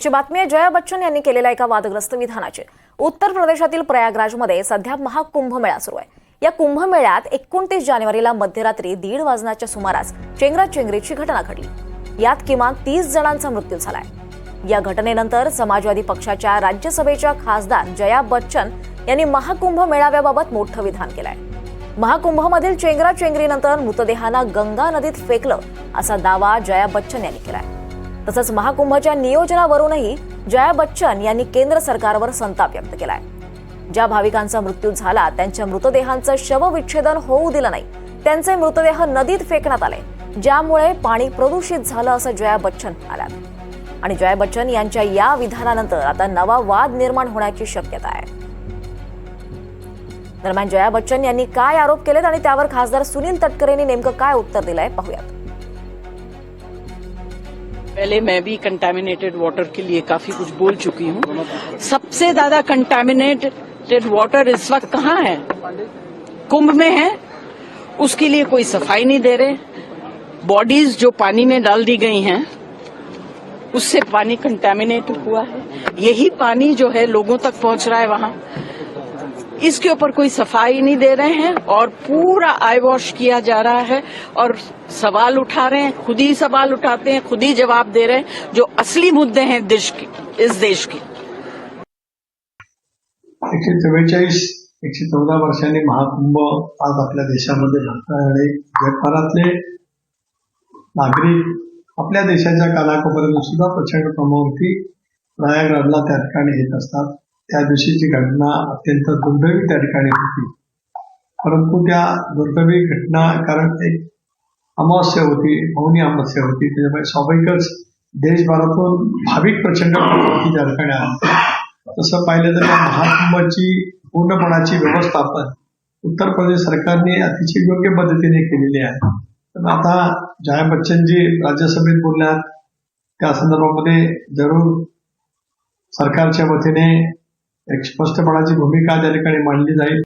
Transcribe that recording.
ची बातमी आहे जया बच्चन यांनी केलेल्या एका वादग्रस्त विधानाची। उत्तर प्रदेशातील प्रयागराजमध्ये सध्या महाकुंभमेळा सुरू आहे। या कुंभमेळ्यात 29 जानेवारीला मध्यरात्री 1:30 वाजण्याच्या सुमारास चेंगराचेंगरीची घटना घडली। यात किमान 30 जणांचा मृत्यू झालाय। या घटनेनंतर समाजवादी पक्षाच्या राज्यसभेच्या खासदार जया बच्चन यांनी महाकुंभ मेळाव्याबाबत मोठं विधान केलंय। महाकुंभमधील चेंगराचेंगरीनंतर मृतदेहांना गंगा नदीत फेकलं असा दावा जया बच्चन यांनी केलाय। तसंच महाकुंभच्या नियोजनावरूनही जया बच्चन यांनी केंद्र सरकारवर संताप व्यक्त केलाय। ज्या भाविकांचा मृत्यू झाला त्यांच्या मृतदेहांचं शवविच्छेदन होऊ दिलं नाही, त्यांचे मृतदेह नदीत फेकण्यात आले, ज्यामुळे पाणी प्रदूषित झालं असं जया बच्चन म्हणाल्या। आणि जया बच्चन यांच्या या विधानानंतर आता नवा वाद निर्माण होण्याची शक्यता आहे। दरम्यान जया बच्चन यांनी काय आरोप केलेत आणि त्यावर खासदार सुनील तटकरे यांनी नेमकं काय उत्तर दिलंय पाहूयात। पहले मैं भी कंटामिनेटेड वाटर के लिए काफी कुछ बोल चुकी हूँ। सबसे ज्यादा कंटामिनेटेड वाटर इस वक्त कहाँ है? कुंभ में है। उसके लिए कोई सफाई नहीं दे रहे। बॉडीज जो पानी में डाल दी गई हैं उससे पानी कंटामिनेट हुआ है। यही पानी जो है लोगों तक पहुंच रहा है वहां। इसके ऊपर कोई सफाई नहीं दे रहे हैं और पूरा आई वॉश किया जा रहा है और सवाल उठा रहे हैं, खुद ही सवाल उठाते हैं, खुद ही जवाब दे रहे हैं जो असली मुद्दे हैं इस देश के। 114 वर्षांनी महाकुंभ आज आपल्या देशामध्ये भरता आहे। जगभरातले नागरिक आपल्या देशाच्या कानाकोपऱ्यातून सुद्धा प्रचंड प्रमाणावरती प्रयागराजला त्या ठिकाणी येत असतात। त्या दिवशीची घटना अत्यंत दुर्दैवी त्या ठिकाणी होती, परंतु त्या दुर्दैवी घटना कारण एक अमावस्या होती, मौनी अमावस्या होती, त्याच्यामुळे स्वाभाविकच देशभरातून भाविक प्रचंड प्रमाणावरती त्या ठिकाणी आले। तसं पाहिलं तर त्या महाकुंभाची पूर्णपणाची व्यवस्थापन उत्तर प्रदेश सरकारने अतिशय योग्य पद्धतीने केलेली आहे। तर आता जया बच्चनजी राज्यसभेत बोलल्यात, त्या संदर्भामध्ये जरूर सरकारच्या वतीने एक स्पष्टपणाची भूमिका त्या ठिकाणी मांडली जाईल।